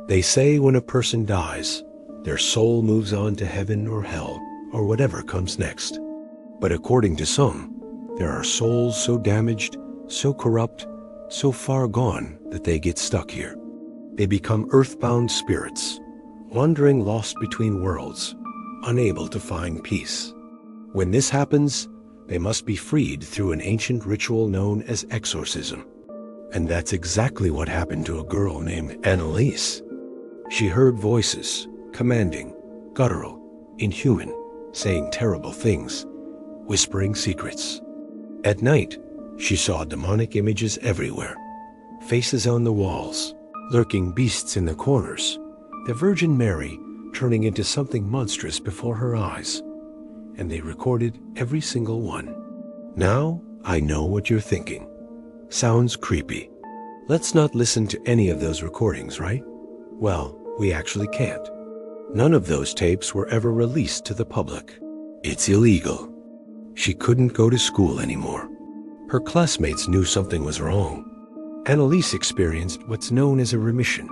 They say when a person dies, their soul moves on to heaven or hell or whatever comes next. But according to some, there are souls so damaged, so corrupt, so far gone that they get stuck here. They become earthbound spirits, wandering lost between worlds, unable to find peace. When this happens, they must be freed through an ancient ritual known as exorcism. And that's exactly what happened to a girl named Anneliese. She heard voices, commanding, guttural, inhuman, saying terrible things, whispering secrets. At night, she saw demonic images everywhere, faces on the walls, lurking beasts in the corners, the Virgin Mary turning into something monstrous before her eyes. And they recorded every single one. Now, I know what you're thinking. Sounds creepy. Let's not listen to any of those recordings, right? Well, we actually can't. None of those tapes were ever released to the public. It's illegal. She couldn't go to school anymore. Her classmates knew something was wrong. Anneliese experienced what's known as a remission,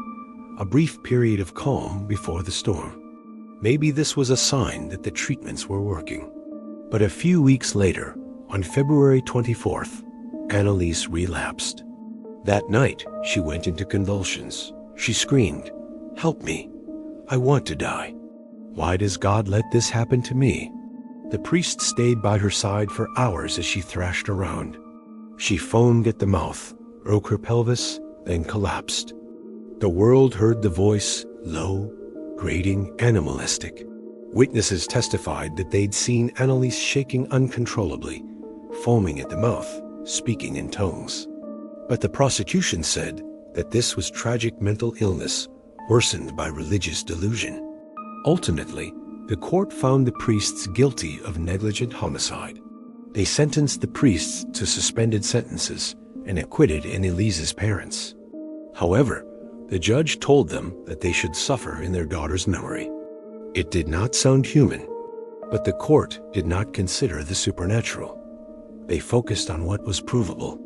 a brief period of calm before the storm. Maybe this was a sign that the treatments were working. But a few weeks later, on February 24th, Anneliese relapsed. That night, she went into convulsions. She screamed, "Help me! I want to die. Why does God let this happen to me?" The priest stayed by her side for hours as she thrashed around. She foamed at the mouth, broke her pelvis, then collapsed. The world heard the voice, low, grating, animalistic. Witnesses testified that they'd seen Anneliese shaking uncontrollably, foaming at the mouth, speaking in tongues. But the prosecution said that this was tragic mental illness, worsened by religious delusion. Ultimately, the court found the priests guilty of negligent homicide. They sentenced the priests to suspended sentences and acquitted Anneliese's parents. However, the judge told them that they should suffer in their daughter's memory. It did not sound human, but the court did not consider the supernatural. They focused on what was provable.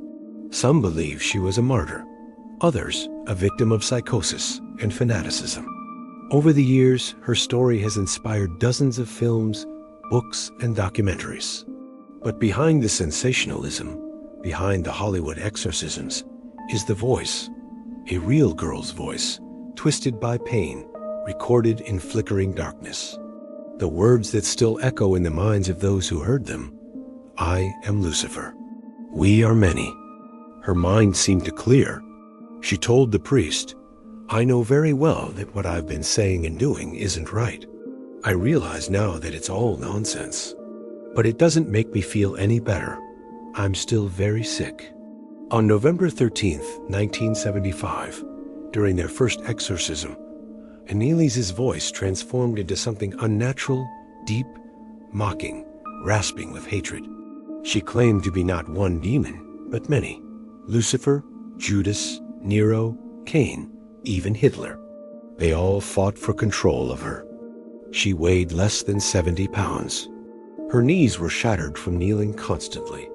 Some believe she was a martyr, others a victim of psychosis and fanaticism. Over the years, her story has inspired dozens of films, books, and documentaries. But behind the sensationalism, behind the Hollywood exorcisms, is the voice, a real girl's voice, twisted by pain, recorded in flickering darkness. The words that still echo in the minds of those who heard them: "I am Lucifer. We are many." Her mind seemed to clear. She told the priest, "I know very well that what I've been saying and doing isn't right. I realize now that it's all nonsense. But it doesn't make me feel any better. I'm still very sick." On November 13th, 1975, during their first exorcism, Anneliese's voice transformed into something unnatural, deep, mocking, rasping with hatred. She claimed to be not one demon, but many: Lucifer, Judas, Nero, Cain, even Hitler. They all fought for control of her. She weighed less than 70 pounds. Her knees were shattered from kneeling constantly.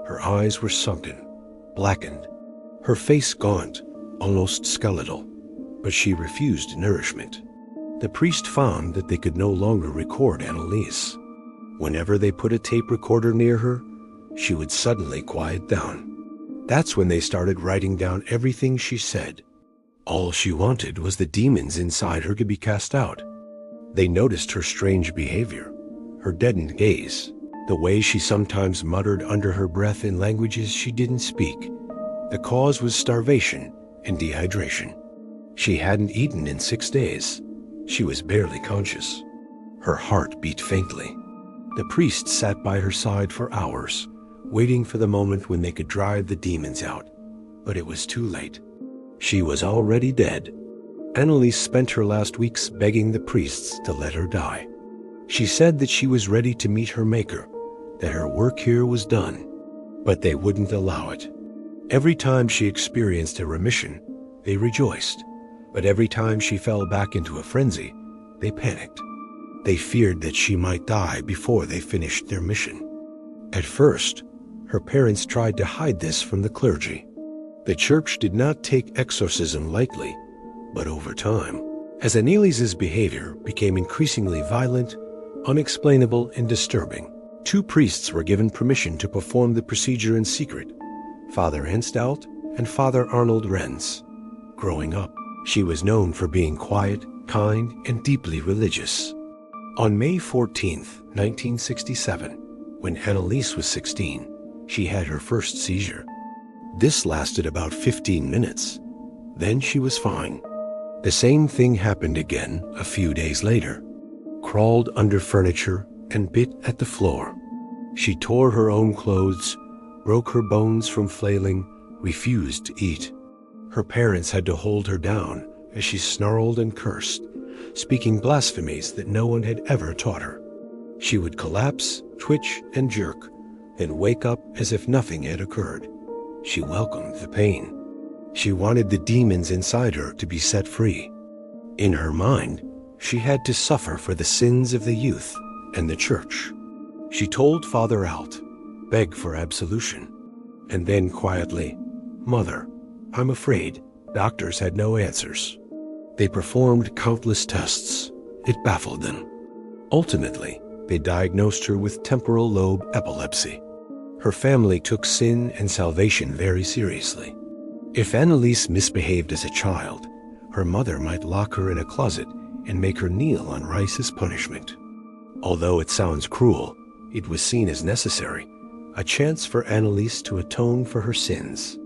Her eyes were sunken, blackened. Her face gaunt, almost skeletal. But she refused nourishment. The priest found that they could no longer record Anneliese. Whenever they put a tape recorder near her, she would suddenly quiet down. That's when they started writing down everything she said. All she wanted was the demons inside her to be cast out. They noticed her strange behavior, her deadened gaze, the way she sometimes muttered under her breath in languages she didn't speak. The cause was starvation and dehydration. She hadn't eaten in 6 days. She was barely conscious. Her heart beat faintly. The priest sat by her side for hours, waiting for the moment when they could drive the demons out. But it was too late. She was already dead. Anneliese spent her last weeks begging the priests to let her die. She said that she was ready to meet her Maker, that her work here was done. But they wouldn't allow it. Every time she experienced a remission, they rejoiced. But every time she fell back into a frenzy, they panicked. They feared that she might die before they finished their mission. At first, her parents tried to hide this from the clergy. The church did not take exorcism lightly, But over time, as Anneliese's behavior became increasingly violent, unexplainable, and disturbing, 2 priests were given permission to perform the procedure in secret, Father Henstalt and Father Arnold Renz. Growing up, she was known for being quiet, kind, and deeply religious. On May 14, 1967, when Anneliese was 16, she had her first seizure. This lasted about 15 minutes. Then she was fine. The same thing happened again a few days later. Crawled under furniture and bit at the floor. She tore her own clothes, broke her bones from flailing, refused to eat. Her parents had to hold her down as she snarled and cursed, speaking blasphemies that no one had ever taught her. She would collapse, twitch, and jerk, and wake up as if nothing had occurred. She welcomed the pain. She wanted the demons inside her to be set free. In her mind, she had to suffer for the sins of the youth and the church. She told Father Alt, begged for absolution, and then quietly, "Mother, I'm afraid." Doctors had no answers. They performed countless tests. It baffled them. Ultimately, they diagnosed her with temporal lobe epilepsy. Her family took sin and salvation very seriously. If Anneliese misbehaved as a child, her mother might lock her in a closet and make her kneel on rice as punishment. Although it sounds cruel, it was seen as necessary, a chance for Anneliese to atone for her sins.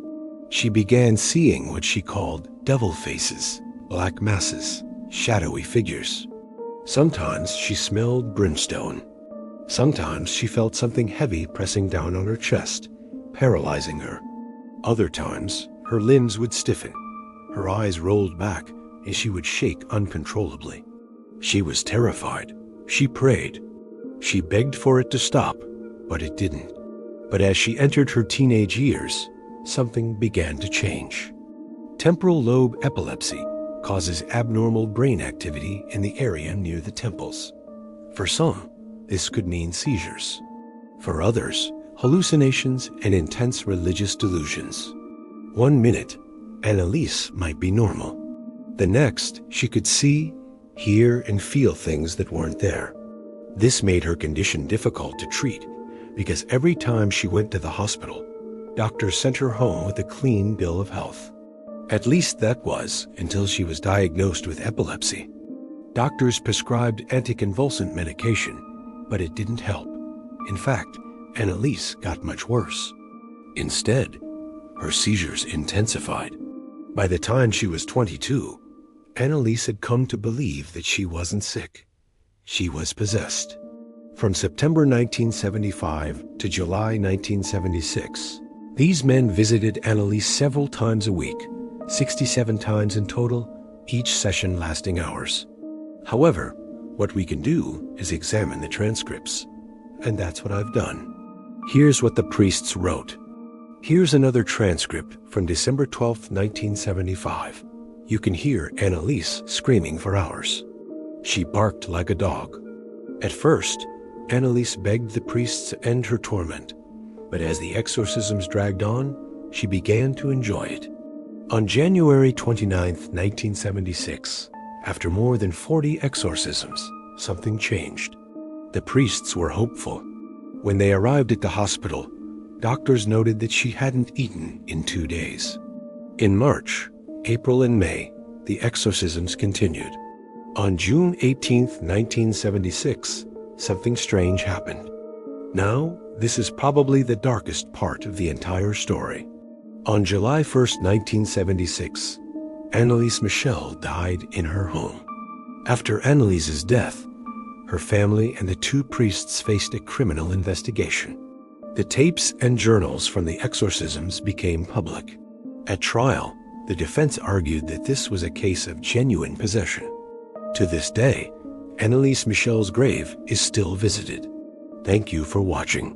She began seeing what she called devil faces, black masses, shadowy figures. Sometimes she smelled brimstone. Sometimes she felt something heavy pressing down on her chest, paralyzing her. Other times, her limbs would stiffen, her eyes rolled back, and she would shake uncontrollably. She was terrified. She prayed. She begged for it to stop, but it didn't. But as she entered her teenage years, something began to change. Temporal lobe epilepsy causes abnormal brain activity in the area near the temples. For some, this could mean seizures. For others, hallucinations and intense religious delusions. 1 minute, Anneliese might be normal. The next, she could see, hear, and feel things that weren't there. This made her condition difficult to treat because every time she went to the hospital, doctors sent her home with a clean bill of health. At least that was until she was diagnosed with epilepsy. Doctors prescribed anticonvulsant medication, but it didn't help. In fact, Anneliese got much worse. Instead, her seizures intensified. By the time she was 22, Anneliese had come to believe that she wasn't sick. She was possessed. From September 1975 to July 1976, these men visited Anneliese several times a week, 67 times in total, each session lasting hours. However, what we can do is examine the transcripts, and that's what I've done. Here's what the priests wrote. Here's another transcript from December 12, 1975. You can hear Anneliese screaming for hours. She barked like a dog. At first, Anneliese begged the priests to end her torment, but as the exorcisms dragged on, she began to enjoy it. On January 29, 1976, after more than 40 exorcisms, something changed. The priests were hopeful. When they arrived at the hospital, doctors noted that she hadn't eaten in 2 days. In March, April, and May, the exorcisms continued. On June 18, 1976, something strange happened. Now, this is probably the darkest part of the entire story. On July 1, 1976, Anneliese Michel died in her home. After Anneliese's death, her family and the 2 priests faced a criminal investigation. The tapes and journals from the exorcisms became public. At trial, the defense argued that this was a case of genuine possession. To this day, Anneliese Michel's grave is still visited. Thank you for watching.